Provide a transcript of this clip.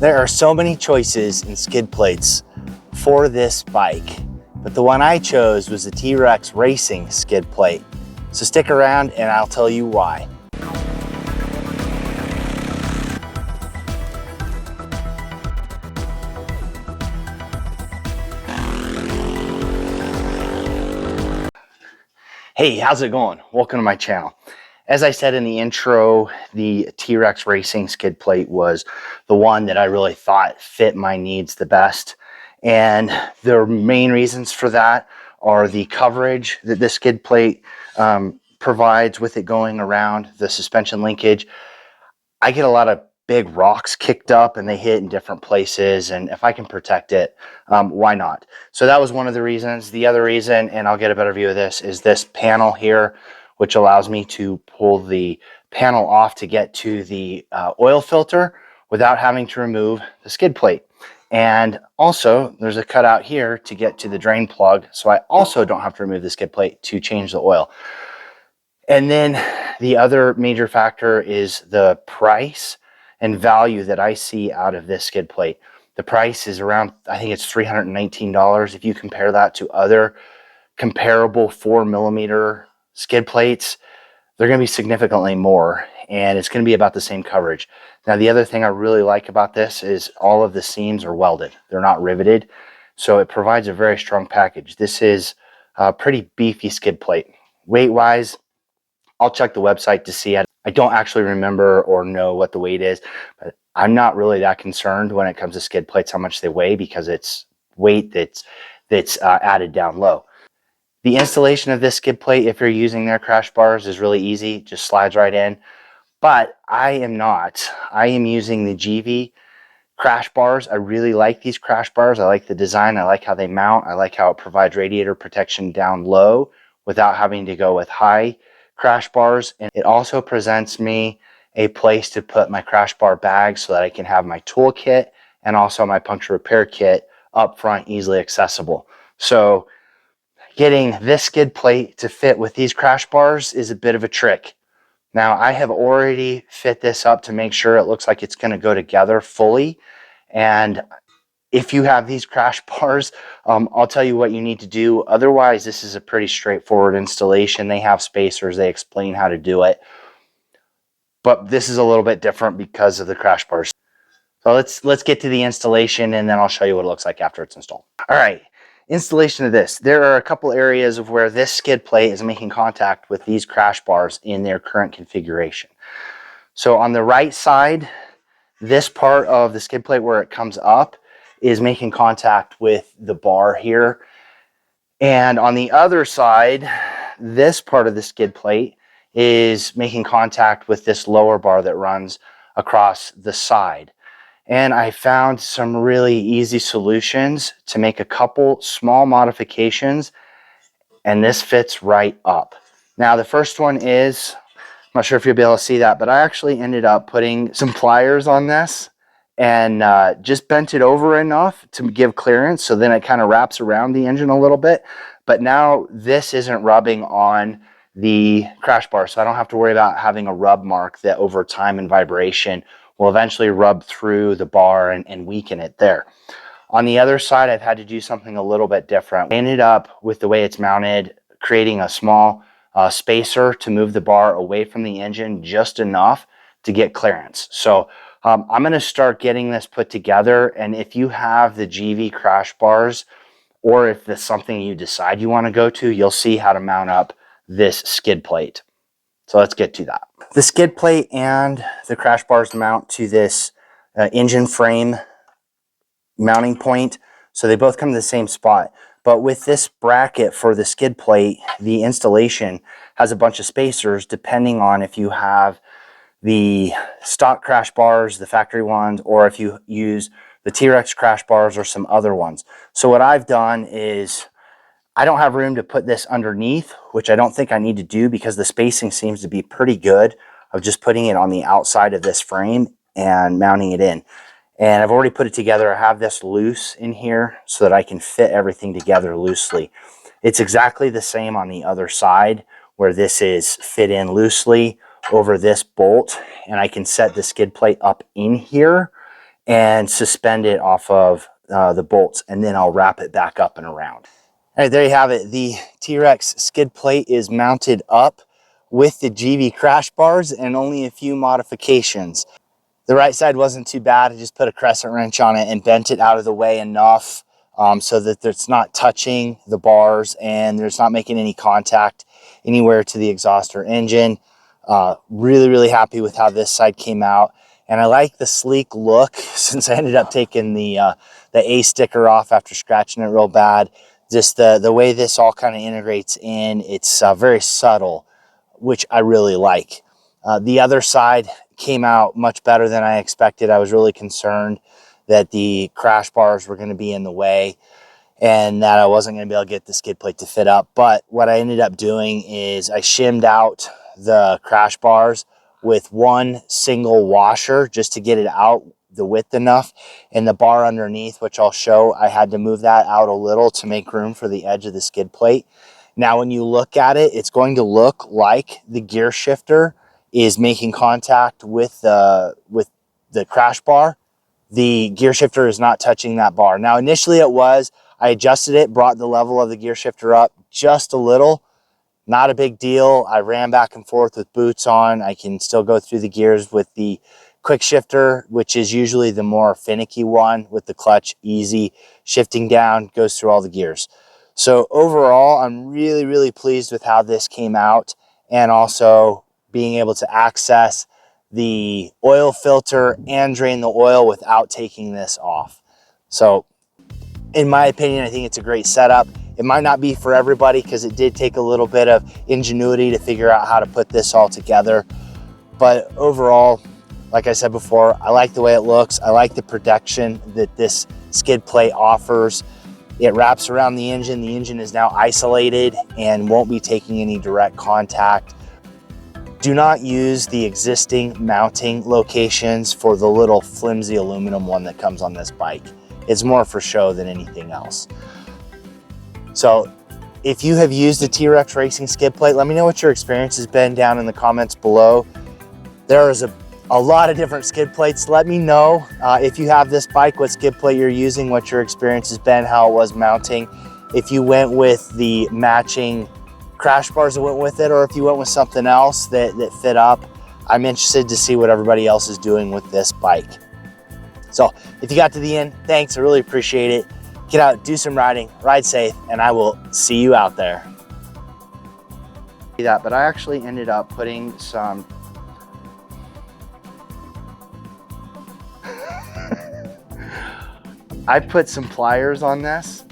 There are so many choices in skid plates for this bike, but the one I chose was the T-Rex Racing skid plate. So stick around and I'll tell you why. Hey, how's it going? Welcome to my channel. As I said in the intro, the T-Rex Racing skid plate was the one that I really thought fit my needs the best. And the main reasons for that are the coverage that this skid plate provides with it going around, the suspension linkage. I get a lot of big rocks kicked up and they hit in different places, and if I can protect it, why not? So that was one of the reasons. The other reason, and I'll get a better view of this, is this panel here, which allows me to pull the panel off to get to the oil filter without having to remove the skid plate. And also there's a cutout here to get to the drain plug, so I also don't have to remove the skid plate to change the oil. And then the other major factor is the price and value that I see out of this skid plate. The price is around, I think it's $319. If you compare that to other comparable 4mm skid plates, they're going to be significantly more, and it's going to be about the same coverage. Now, the other thing I really like about this is all of the seams are welded. They're not riveted, so it provides a very strong package. This is a pretty beefy skid plate. Weight-wise, I'll check the website to see. I don't actually remember or know what the weight is, but I'm not really that concerned when it comes to skid plates how much they weigh, because it's weight that's added down low. The installation of this skid plate, if you're using their crash bars, is really easy. Just slides right in. But I am not. I am using the Givi Crash Bars. I really like these crash bars. I like the design. I like how they mount. I like how it provides radiator protection down low without having to go with high crash bars. And it also presents me a place to put my crash bar bag so that I can have my tool kit and also my puncture repair kit up front, easily accessible. So getting this skid plate to fit with these crash bars is a bit of a trick. Now, I have already fit this up to make sure it looks like it's going to go together fully. And if you have these crash bars, I'll tell you what you need to do. Otherwise, this is a pretty straightforward installation. They have spacers. They explain how to do it. But this is a little bit different because of the crash bars. So let's get to the installation, and then I'll show you what it looks like after it's installed. All right. Installation of this. There are a couple areas of where this skid plate is making contact with these crash bars in their current configuration. So on the right side, this part of the skid plate where it comes up is making contact with the bar here. And on the other side, this part of the skid plate is making contact with this lower bar that runs across the side. And I found some really easy solutions to make a couple small modifications, and this fits right up. Now, the first one is, I'm not sure if you'll be able to see that, but I actually ended up putting some pliers on this and just bent it over enough to give clearance, so then it kind of wraps around the engine a little bit. But now this isn't rubbing on the crash bar, so I don't have to worry about having a rub mark that over time and vibration will eventually rub through the bar and weaken it there. On the other side, I've had to do something a little bit different. I ended up, with the way it's mounted, creating a small spacer to move the bar away from the engine just enough to get clearance. So I'm going to start getting this put together, and if you have the Givi Crash Bars, or if that's something you decide you want to go to, you'll see how to mount up this skid plate. So let's get to that. The skid plate and the crash bars mount to this engine frame mounting point, so they both come to the same spot. But with this bracket for the skid plate, the installation has a bunch of spacers depending on if you have the stock crash bars, the factory ones, or if you use the T-Rex crash bars or some other ones. So what I've done is, I don't have room to put this underneath, which I don't think I need to do because the spacing seems to be pretty good of just putting it on the outside of this frame and mounting it in. And I've already put it together. I have this loose in here so that I can fit everything together loosely. It's exactly the same on the other side, where this is fit in loosely over this bolt, and I can set the skid plate up in here and suspend it off of the bolts, and then I'll wrap it back up and around. All right, there you have it. The T-Rex skid plate is mounted up with the Givi Crash Bars and only a few modifications. The right side wasn't too bad. I just put a crescent wrench on it and bent it out of the way enough so that it's not touching the bars and there's not making any contact anywhere to the exhaust or engine. Really happy with how this side came out. And I like the sleek look since I ended up taking the A sticker off after scratching it real bad. Just the way this all kind of integrates in, it's very subtle, which I really like. The other side came out much better than I expected. I was really concerned that the crash bars were going to be in the way and that I wasn't going to be able to get the skid plate to fit up. But what I ended up doing is I shimmed out the crash bars with one single washer just to get it out the width enough, and the bar underneath, which I'll show, I had to move that out a little to make room for the edge of the skid plate. Now when you look at it, it's going to look like the gear shifter is making contact with the crash bar. The gear shifter is not touching that bar. Now initially it was. I adjusted it, brought the level of the gear shifter up just a little. Not a big deal. I ran back and forth with boots on. I can still go through the gears with the quick shifter, which is usually the more finicky one with the clutch easy. Shifting down, goes through all the gears. So overall, I'm really pleased with how this came out, and also being able to access the oil filter and drain the oil without taking this off. So in my opinion, I think it's a great setup. It might not be for everybody because it did take a little bit of ingenuity to figure out how to put this all together. But overall, like I said before, I like the way it looks. I like the protection that this skid plate offers. It wraps around the engine. The engine is now isolated and won't be taking any direct contact. Do not use the existing mounting locations for the little flimsy aluminum one that comes on this bike. It's more for show than anything else. So if you have used the T-Rex Racing skid plate, let me know what your experience has been down in the comments below. There is a lot of different skid plates. Let me know if you have this bike, what skid plate you're using, what your experience has been, how it was mounting. If you went with the matching crash bars that went with it, or if you went with something else that fit up. I'm interested to see what everybody else is doing with this bike. So if you got to the end, thanks, I really appreciate it. Get out, do some riding, ride safe, and I will see you out there. But I actually ended up putting some I put some pliers on this